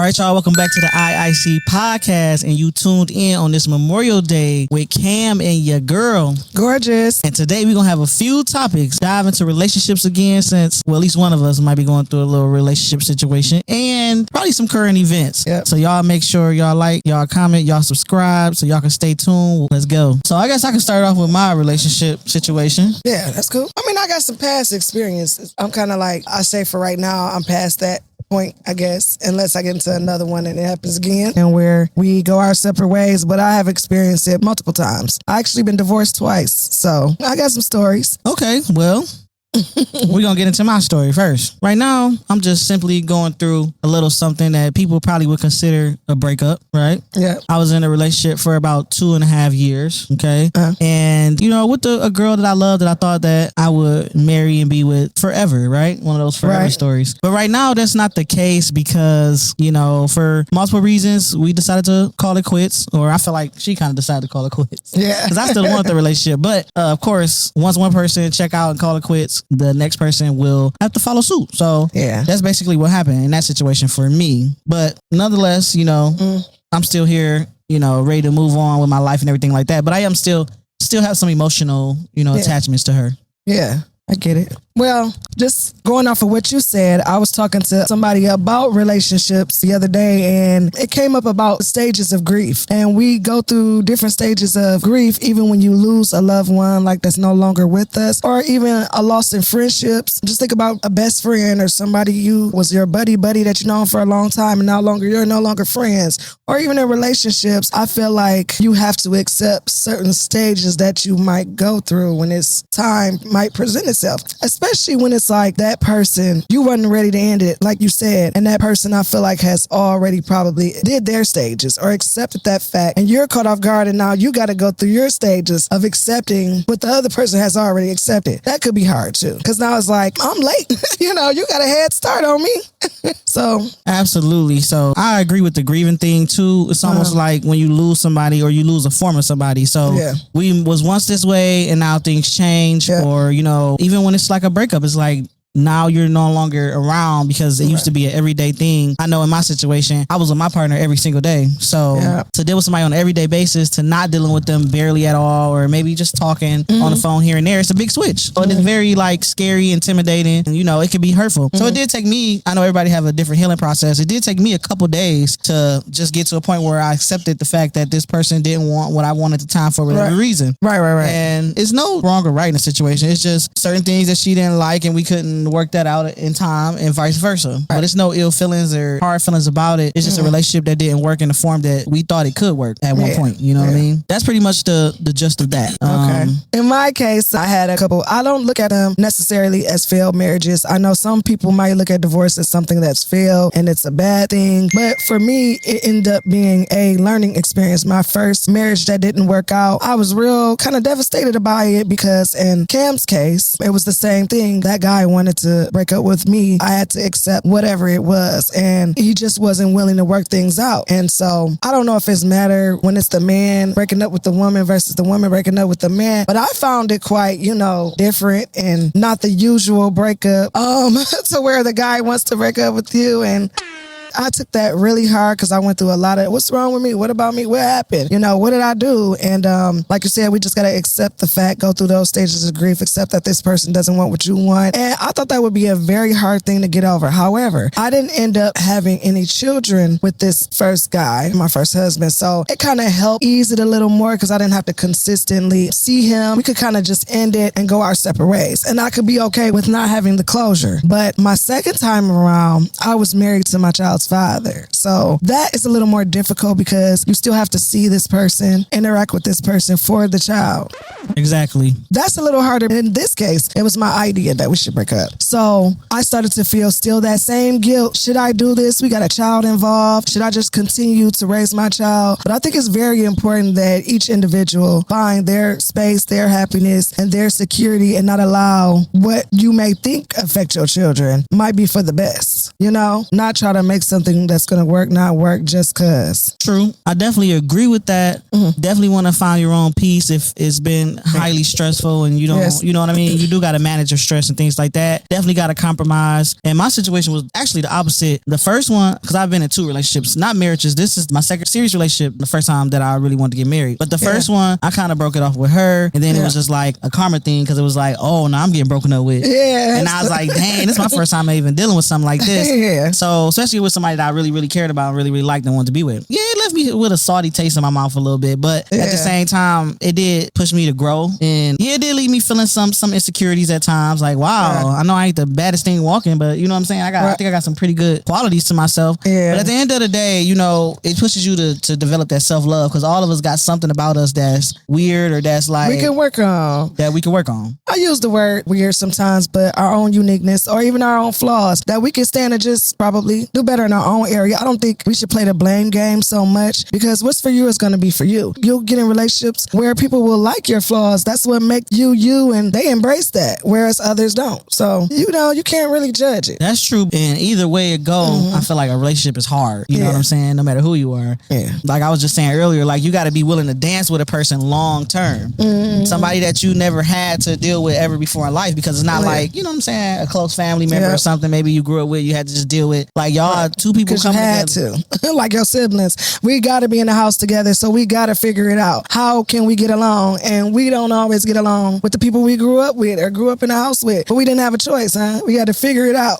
right, y'all. Welcome back to the IIC podcast, and you tuned in on this Memorial Day with Cam and your girl, Gorgeous. And today we're gonna have a few topics, dive into relationships again, since at least one of us might be going through a little relationship situation, and probably some current events. Yep. So y'all make sure y'all like, y'all comment, y'all subscribe, so y'all can stay tuned. Let's go. So I guess I can start off with my relationship situation. Yeah, that's cool. I mean, I got some past experiences. I'm kind of like, I say for right now, I'm past that point, I guess, unless I get into another one and it happens again and where we go our separate ways. But I have experienced it multiple times. I actually been divorced twice, so I got some stories. Okay, well, we're gonna get into my story first. Right now, I'm just simply going through a little something that people probably would consider a breakup, right? Yeah. I was in a relationship for about 2.5 years, okay? And, you know, with a girl that I love, that I thought that I would marry and be with forever, right? One of those forever stories. But right now, that's not the case because, you know, for multiple reasons, we decided to call it quits, or I feel like she kind of decided to call it quits. Yeah. Because I still want the relationship. But, of course, once one person check out and call it quits, the next person will have to follow suit. So yeah, that's basically what happened in that situation for me. But nonetheless, you know, I'm still here, you know, ready to move on with my life and everything like that. But I am still have some emotional, you know, attachments to her. Yeah, I get it. Well, just going off of what you said, I was talking to somebody about relationships the other day, and it came up about stages of grief. And we go through different stages of grief, even when you lose a loved one, like that's no longer with us, or even a loss in friendships. Just think about a best friend or somebody you was your buddy that you known for a long time, and you're no longer friends. Or even in relationships, I feel like you have to accept certain stages that you might go through when it's time might present itself. Especially when it's like that person, you wasn't ready to end it, like you said. And that person, I feel like, has already probably did their stages or accepted that fact. And you're caught off guard, and now you got to go through your stages of accepting what the other person has already accepted. That could be hard too. Because now it's like, I'm late. You know, you got a head start on me. So. Absolutely. So I agree with the grieving thing too. It's almost like when you lose somebody or you lose a form of somebody. So we was once this way and now things change. Or, you know, even when it's like a breakup, it's like now you're no longer around because it used to be an everyday thing. I know in my situation, I was with my partner every single day. So to deal with somebody on an everyday basis, to not dealing with them barely at all, or maybe just talking on the phone here and there, it's a big switch. So it's very like scary, intimidating, and you know, it can be hurtful. So it did take me, I know everybody have a different healing process. It did take me a couple days to just get to a point where I accepted the fact that this person didn't want what I wanted at the time for whatever reason. Right. And it's no wrong or right in the situation. It's just certain things that she didn't like and we couldn't work that out in time, and vice versa. But it's no ill feelings or hard feelings about it. It's just a relationship that didn't work in the form that we thought it could work at one point. You know what I mean? That's pretty much the gist of that. Okay. In my case, I had a couple. I don't look at them necessarily as failed marriages. I know some people might look at divorce as something that's failed and it's a bad thing. But for me, it ended up being a learning experience. My first marriage that didn't work out, I was real kind of devastated by it because in Cam's case, it was the same thing. That guy wanted to break up with me. I had to accept whatever it was, and he just wasn't willing to work things out. And so I don't know if it's matter when it's the man breaking up with the woman versus the woman breaking up with the man, but I found it quite, you know, different and not the usual breakup to where the guy wants to break up with you. And I took that really hard because I went through a lot of, what's wrong with me? What about me? What happened? You know, what did I do? And like you said, we just got to accept the fact, go through those stages of grief, accept that this person doesn't want what you want. And I thought that would be a very hard thing to get over. However, I didn't end up having any children with this first guy, my first husband. So it kind of helped ease it a little more because I didn't have to consistently see him. We could kind of just end it and go our separate ways. And I could be okay with not having the closure. But my second time around, I was married to my child's father. So that is a little more difficult because you still have to see this person, interact with this person for the child. Exactly. That's a little harder. In this case, it was my idea that we should break up. So I started to feel still that same guilt. Should I do this? We got a child involved. Should I just continue to raise my child? But I think it's very important that each individual find their space, their happiness, and their security, and not allow what you may think affect your children might be for the best. you know, not try to make something that's going to work, not work just cause. True. I definitely agree with that. Definitely want to find your own peace if it's been highly stressful and you don't, you know what I mean? You do got to manage your stress and things like that. Definitely got to compromise. And my situation was actually the opposite. The first one, because I've been in 2 relationships, not marriages. This is my second serious relationship, the first time that I really wanted to get married. But the first one, I kind of broke it off with her. And then it was just like a karma thing because it was like, oh, no, I'm getting broken up with. Yeah. And I was like, dang, this is my first time even dealing with something like this. So especially with somebody that I really, really cared about and really, really liked and wanted to be with. Yeah, it left me with a salty taste in my mouth a little bit. But at the same time, it did push me to grow. And it did leave me feeling some insecurities at times. Like, wow, I know I ain't the baddest thing walking, but you know what I'm saying? I think I got some pretty good qualities to myself. Yeah. But at the end of the day, you know, it pushes you to develop that self-love because all of us got something about us that's weird or that's like we can work on. That we can work on. I use the word weird sometimes, but our own uniqueness or even our own flaws that we can stand to just probably do better in our own area. I don't think we should play the blame game so much because what's for you is going to be for you. You'll get in relationships where people will like your flaws. That's what makes you you, and they embrace that, whereas others don't. So, you know, you can't really judge it. That's true. And either way it goes, I feel like a relationship is hard. You know what I'm saying? No matter who you are. Yeah. Like I was just saying earlier, like you got to be willing to dance with a person long term. Somebody that you never had to deal with ever before in life because it's not like, you know what I'm saying, a close family member or something maybe you grew up with, you had to just deal with. Like y'all, 2 people coming together. Like your siblings. We got to be in the house together, so we got to figure it out. How can we get along? And we don't always get along with the people we grew up with or grew up in the house with. But we didn't have a choice, huh? We had to figure it out.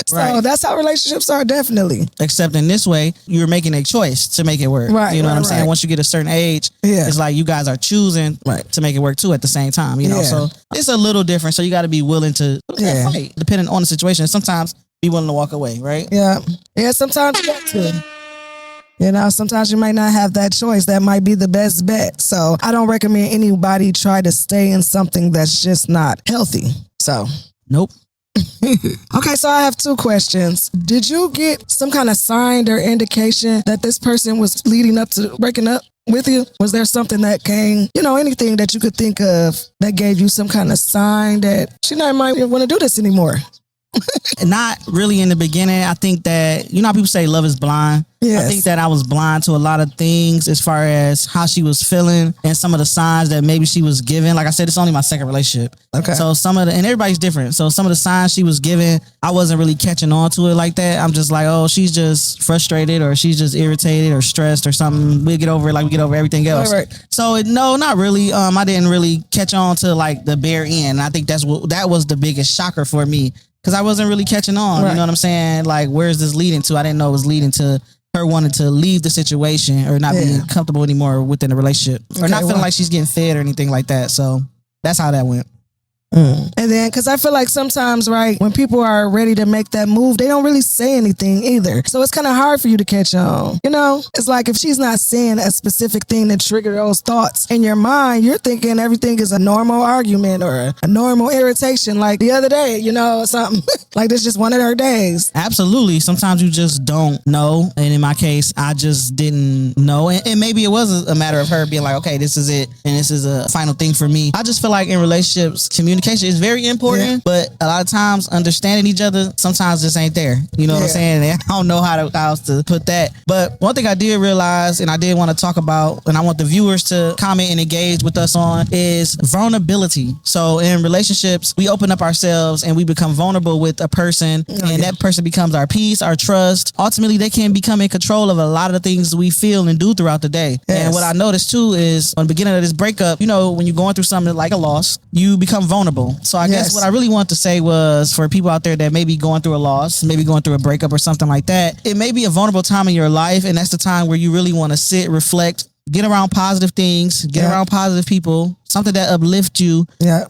So that's how relationships are, definitely. Except in this way, you're making a choice to make it work. Right, you know what I'm saying? Once you get a certain age, it's like you guys are choosing to make it work too at the same time, you know? So it's a little different. So you got to be willing to fight, depending on the situation. Sometimes be willing to walk away, right? Yeah. Yeah, sometimes you got to. You know, sometimes you might not have that choice. That might be the best bet. So I don't recommend anybody try to stay in something that's just not healthy. So. Nope. Okay, so I have 2 questions. Did you get some kind of sign or indication that this person was leading up to breaking up with you? Was there something that came, you know, anything that you could think of that gave you some kind of sign that she might want to do this anymore? Not really in the beginning. I think that, you know how people say love is blind? Yes. I think that I was blind to a lot of things as far as how she was feeling and some of the signs that maybe she was giving. Like I said, it's only my second relationship. Okay. So and everybody's different. So some of the signs she was giving, I wasn't really catching on to it like that. I'm just like, oh, she's just frustrated or she's just irritated or stressed or something. We'll get over it like we get over everything else. Right. So no, not really. I didn't really catch on to like the bare end. I think that was the biggest shocker for me. Because I wasn't really catching on, you know what I'm saying? Like, where's this leading to? I didn't know it was leading to her wanting to leave the situation or not being comfortable anymore within the relationship. Or not feeling like she's getting fed or anything like that. So that's how that went. And then, because I feel like sometimes, right, when people are ready to make that move, they don't really say anything either. So it's kind of hard for you to catch on. You know, it's like if she's not saying a specific thing to trigger those thoughts in your mind, you're thinking everything is a normal argument or a normal irritation. Like the other day, you know, something like this, just one of her days. Absolutely. Sometimes you just don't know. And in my case, I just didn't know. And maybe it was a matter of her being like, okay, this is it. And this is a final thing for me. I just feel like in relationships, communication is very important, but a lot of times understanding each other sometimes just ain't there. You know what I'm saying? And I don't know how else to put that. But one thing I did realize and I did want to talk about, and I want the viewers to comment and engage with us on, is vulnerability. So in relationships, we open up ourselves and we become vulnerable with a person, and that person becomes our peace, our trust. Ultimately, they can become in control of a lot of the things we feel and do throughout the day. And what I noticed too is on the beginning of this breakup, you know, when you're going through something like a loss, you become vulnerable. So I guess what I really want to say was for people out there that may be going through a loss, maybe going through a breakup or something like that, it may be a vulnerable time in your life, and that's the time where you really want to sit, reflect, get around positive things, get around positive people, something that uplifts you,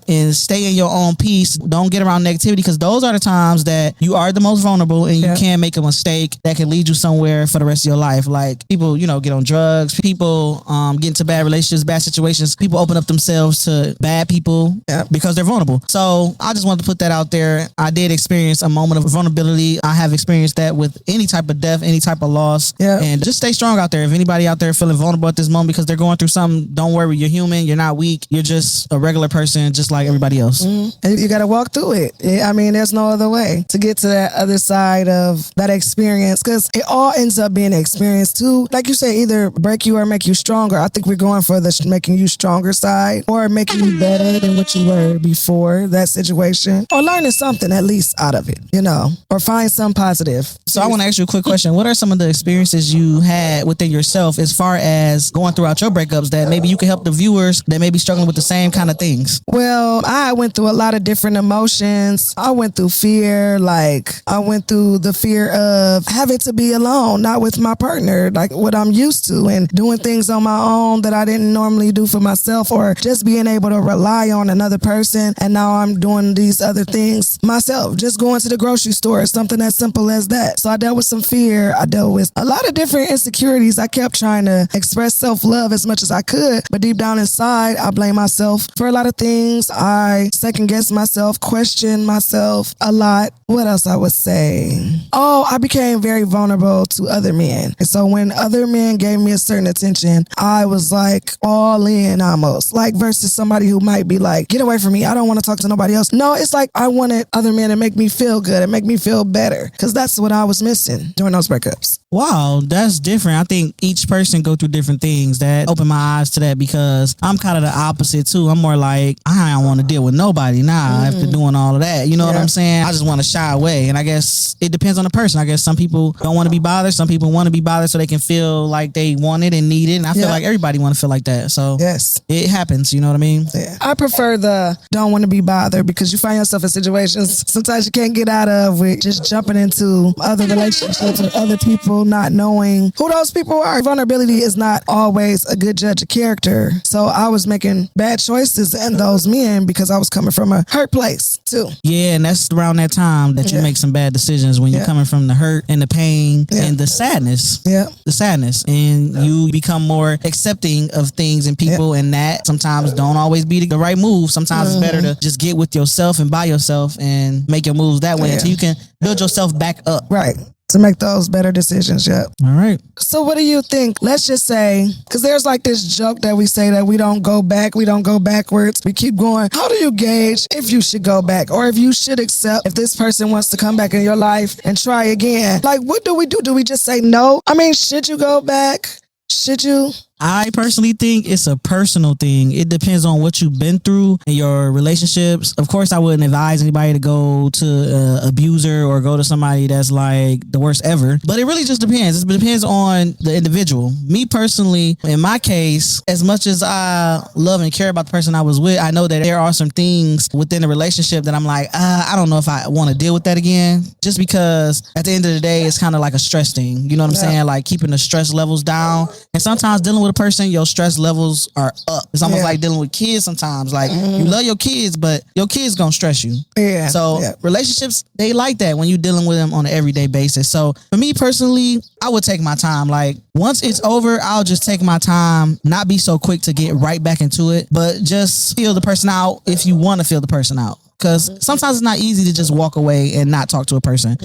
and stay in your own peace. Don't get around negativity, because those are the times that you are the most vulnerable and you can make a mistake that can lead you somewhere for the rest of your life. Like people, you know, get on drugs, people get into bad relationships, bad situations. People open up themselves to bad people because they're vulnerable. So I just wanted to put that out there. I did experience a moment of vulnerability. I have experienced that with any type of death, any type of loss. And just stay strong out there. If anybody out there feeling vulnerable at this moment because they're going through something, don't worry. You're human. You're not weak. you're just a regular person, just like everybody else. And you got to walk through it. I mean, there's no other way to get to that other side of that experience, because it all ends up being an experience too. Like you say, either break you or make you stronger. I think we're going for the making you stronger side, or making you better than what you were before that situation, or learning something at least out of it, you know, or find some positive. So I want to ask you a quick question. What are some of the experiences you had within yourself as far as going throughout your breakups that maybe you can help the viewers that may be struggling with the same kind of things? Well, I went through a lot of different emotions. I went through fear. Like, I went through the fear of having to be alone, not with my partner, like what I'm used to, and doing things on my own that I didn't normally do for myself, or just being able to rely on another person. And now I'm doing these other things myself, just going to the grocery store, something as simple as that. So I dealt with some fear. I dealt with a lot of different insecurities. I kept trying to express self-love as much as I could, but deep down inside, I blame myself for a lot of things. I second-guessed myself, questioned myself a lot. What else I would say? Oh, I became very vulnerable to other men. And so when other men gave me a certain attention, I was like all in almost. Like versus somebody who might be like, get away from me, I don't want to talk to nobody else. No, it's like I wanted other men to make me feel good and make me feel better, because that's what I was missing during those breakups. Wow, that's different. I think each person go through different things. That opened my eyes to that, because I'm kind of the opposite too. I'm more like, I don't want to deal with nobody now after doing all of that. You know what I'm saying? I just want to shy away. And I guess it depends on the person. I guess some people don't want to be bothered. Some people want to be bothered so they can feel like they want it and need it. And I feel like everybody want to feel like that. So yes, it happens. You know what I mean? Yeah. I prefer the don't want to be bothered, because you find yourself in situations sometimes you can't get out of with just jumping into other relationships with other people, not knowing who those people are. Vulnerability is not always a good judge of character. So I was making bad choices in those men because I was coming from a hurt place too. Yeah, and that's around that time that you make some bad decisions, when you're coming from the hurt and the pain and the sadness. Yeah. The sadness. And you become more accepting of things and people, and that sometimes don't always be the right move. Sometimes it's better to just get with yourself and by yourself and make your moves that way until you can build yourself back up. Right. To make those better decisions. All right. So what do you think? Let's just say, because there's like this joke that we say that we don't go back, we don't go backwards. We keep going. How do you gauge if you should go back, or if you should accept if this person wants to come back in your life and try again? Like, what do we do? Do we just say no? I mean, should you go back? Should you? I personally think it's a personal thing. It depends on what you've been through in your relationships. Of course, I wouldn't advise anybody to go to an abuser or go to somebody that's like the worst ever. But it really just depends. It depends on the individual. Me personally, in my case, as much as I love and care about the person I was with, I know that there are some things within the relationship that I'm like, I don't know if I want to deal with that again. Just because at the end of the day, it's kind of like a stress thing. You know what I'm saying? Like keeping the stress levels down. And sometimes dealing with a person, your stress levels are up. It's almost like dealing with kids sometimes. Like you love your kids, but your kids gonna stress you. Yeah. So relationships, they like that when you're dealing with them on an everyday basis. So for me personally, I would take my time. Like once it's over, I'll just take my time, not be so quick to get right back into it, but just feel the person out if you want to feel the person out. Because sometimes it's not easy to just walk away and not talk to a person.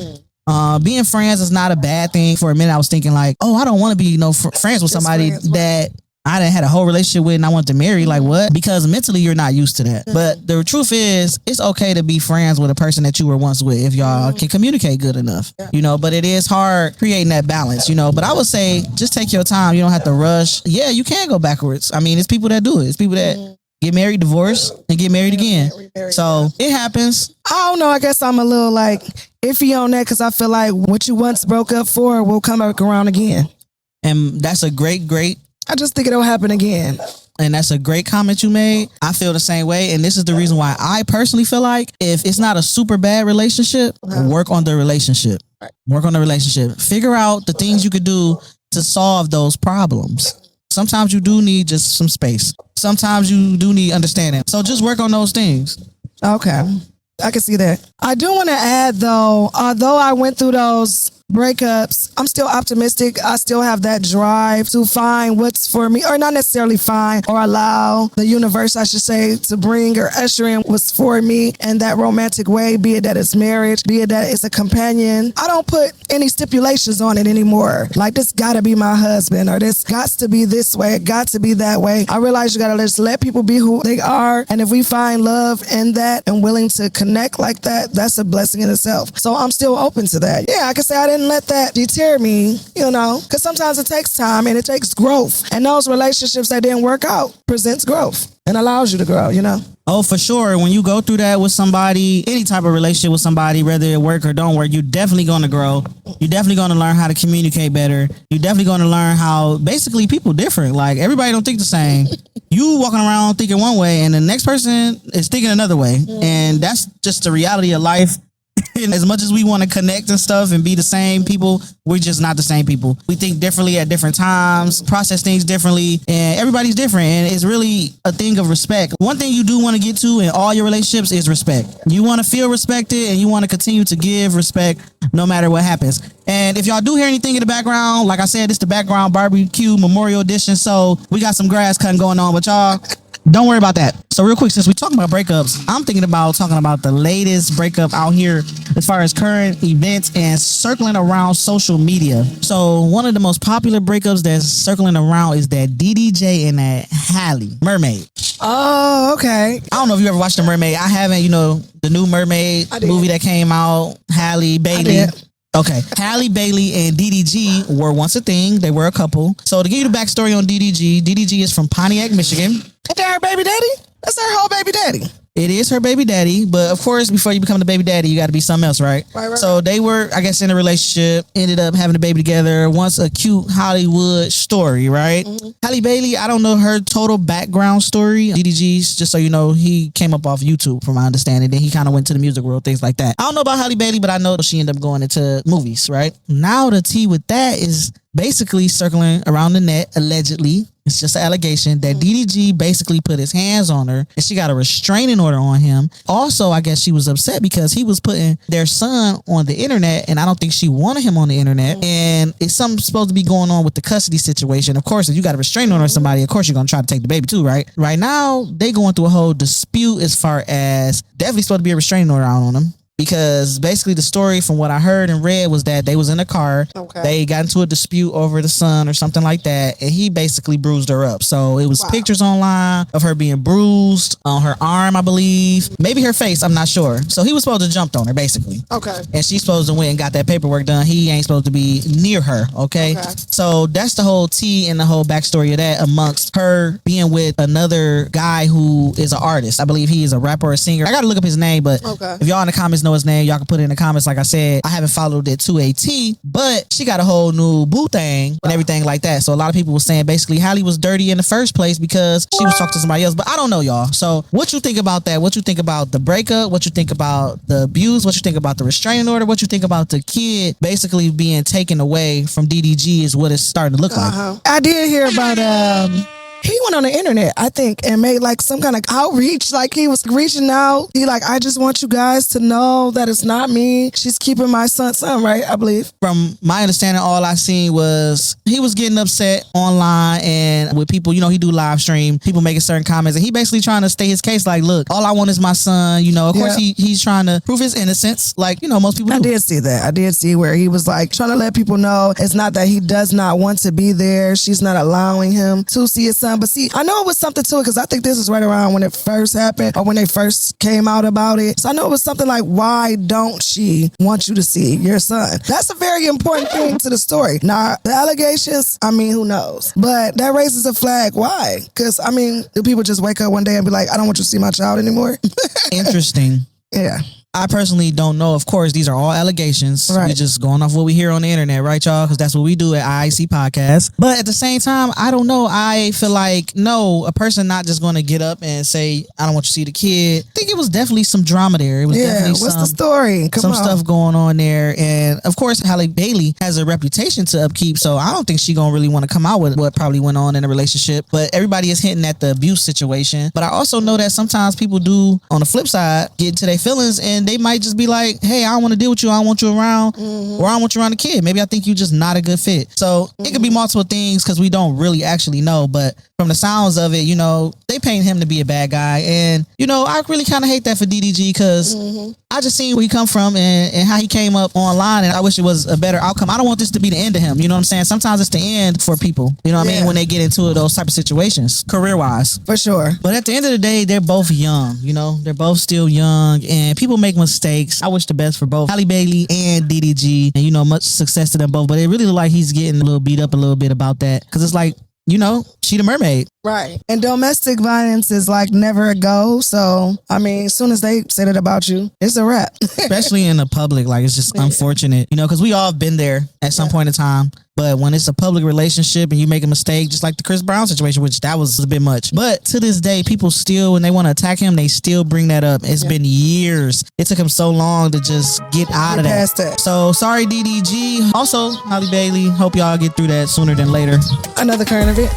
Being friends is not a bad thing. For a minute, I was thinking like, I don't want to be friends with somebody that I done had a whole relationship with and I want to marry. Like what? Because mentally you're not used to that. But the truth is, it's okay to be friends with a person that you were once with if y'all can communicate good enough. You know, but it is hard creating that balance, you know. But I would say just take your time. You don't have to rush. Yeah, you can go backwards. I mean, it's people that do it. It's people that get married, divorce, and get married again. So it happens. I don't know. I guess I'm a little like iffy on that, because I feel like what you once broke up for will come back around again. And that's a great. I just think it'll happen again. And that's a great comment you made. I feel the same way. And this is the reason why I personally feel like if it's not a super bad relationship, work on the relationship. Work on the relationship. Figure out the things you could do to solve those problems. Sometimes you do need just some space. Sometimes you do need understanding. So just work on those things. Okay. I can see that. I do want to add though, although I went through those breakups, I'm still optimistic. I still have that drive to find what's for me, or not necessarily find, or allow the universe, I should say, to bring or usher in what's for me in that romantic way, be it that it's marriage, be it that it's a companion. I don't put any stipulations on it anymore. Like, this gotta be my husband, or this got to be this way, it got to be that way. I realize you gotta just let people be who they are, and if we find love in that and willing to connect like that, that's a blessing in itself. So I'm still open to that. Yeah, I can say I didn't let that deter me, because sometimes it takes time and it takes growth. And those relationships that didn't work out presents growth and allows you to grow, Oh, for sure. When you go through that with somebody, any type of relationship with somebody, whether it work or don't work, you're definitely going to grow. You're definitely going to learn how to communicate better. You're definitely going to learn how basically people different. Like, everybody don't think the same. You walking around thinking one way and the next person is thinking another way. And that's just the reality of life. And as much as we want to connect and stuff and be the same people, we're just not the same people. We think differently at different times, process things differently, and everybody's different. And it's really a thing of respect. One thing you do want to get to in all your relationships is respect. You want to feel respected, and you want to continue to give respect no matter what happens. And if y'all do hear anything in the background, like I said, it's the background barbecue memorial edition. So we got some grass cutting going on, but y'all, don't worry about that. So real quick, since we talking about breakups, I'm thinking about talking about the latest breakup out here as far as current events and circling around social media. So one of the most popular breakups that's circling around is that DDG and that HALLE, Mermaid. Oh, okay. I don't know if you ever watched The Mermaid. I haven't, the new Mermaid movie that came out, Halle Bailey. Okay. Halle Bailey and DDG were once a thing. They were a couple. So to give you the backstory on DDG is from Pontiac, Michigan. Ain't that her baby daddy? That's her whole baby daddy. It is her baby daddy, but of course, before you become the baby daddy, you got to be something else, right? Right. So they were, I guess, in a relationship, ended up having a baby together. Once a cute Hollywood story, right? Mm-hmm. Halle Bailey, I don't know her total background story. DDG's, just so you know, he came up off YouTube, from my understanding. Then he kind of went to the music world, things like that. I don't know about Halle Bailey, but I know she ended up going into movies, right? Now the tea with that is basically circling around the net, allegedly. It's just an allegation that DDG basically put his hands on her and she got a restraining order on him. Also, I guess she was upset because he was putting their son on the internet and I don't think she wanted him on the internet. And it's something supposed to be going on with the custody situation. Of course, if you got a restraining order on somebody, of course you're going to try to take the baby too, right? Right now, they going through a whole dispute as far as definitely supposed to be a restraining order out on them. Because basically the story from what I heard and read was that they was in a car. Okay. They got into a dispute over the son or something like that. And he basically bruised her up. So it was pictures online of her being bruised on her arm, I believe. Maybe her face, I'm not sure. So he was supposed to jump on her, basically. Okay. And she's supposed to went and got that paperwork done. He ain't supposed to be near her, okay? So that's the whole tea and the whole backstory of that, amongst her being with another guy who is an artist. I believe he is a rapper or a singer. I got to look up his name, but if y'all in the comments know his name, y'all can put it in the comments. Like I said, I haven't followed it to a T, but she got a whole new boo thing and everything like that. So a lot of people were saying basically Halle was dirty in the first place because she was talking to somebody else, but I don't know, y'all. So what you think about that? What you think about the breakup? What you think about the abuse? What you think about the restraining order? What you think about the kid basically being taken away from DDG is what it's starting to look like. I did hear about he went on the internet, I think, and made like some kind of outreach. Like he was reaching out. He like, I just want you guys to know that it's not me. She's keeping my son, right? I believe. From my understanding, all I seen was he was getting upset online and with people, he do live stream, people making certain comments, and he basically trying to state his case. Like, look, all I want is my son. Of course he's trying to prove his innocence. Like, most people do. I did see that. I did see where he was like trying to let people know it's not that he does not want to be there. She's not allowing him to see his son. But see, I know it was something to it because I think this is right around when it first happened or when they first came out about it. So I know it was something like, why don't she want you to see your son? That's a very important thing to the story. Now, the allegations, who knows? But that raises a flag. Why? Because, do people just wake up one day and be like, I don't want you to see my child anymore? Interesting. Yeah. I personally don't know. Of course, these are all allegations. Right. We're just going off what we hear on the internet, right, y'all? Because that's what we do at iicpodcast. But at the same time, I don't know. I feel like, no, a person not just going to get up and say, I don't want you to see the kid. I think it was definitely some drama there. It was definitely what's the story? Some stuff going on there. And of course, Halle Bailey has a reputation to upkeep. So I don't think she going to really want to come out with what probably went on in a relationship. But everybody is hinting at the abuse situation. But I also know that sometimes people do, on the flip side, get into their feelings and they might just be like, hey, I don't want to deal with you. I don't want you around, or I don't want you around the kid. Maybe I think you're just not a good fit. So it could be multiple things because we don't really actually know. But from the sounds of it, you know, they paint him to be a bad guy. And, you know, I really kind of hate that for DDG because I just seen where he come from and how he came up online, and I wish it was a better outcome. I don't want this to be the end of him. You know what I'm saying? Sometimes it's the end for people. You know what I mean? When they get into those type of situations, career-wise. For sure. But at the end of the day, they're both young. You know, they're both still young, and people make mistakes. I wish the best for both Halle Bailey and DDG, and, you know, much success to them both. But it really look like he's getting a little beat up a little bit about that because it's like, you know, she the mermaid. Right. And domestic violence is like never a go. So, I mean, as soon as they say that about you, it's a wrap. Especially in the public. Like, it's just unfortunate, you know, because we all have been there at some point in time. But when it's a public relationship and you make a mistake, just like the Chris Brown situation, which that was a bit much. But to this day, people still, when they want to attack him, they still bring that up. It's been years. It took him so long to just get out of that. So sorry, DDG. Also, Halle Bailey. Hope y'all get through that sooner than later. Another current event.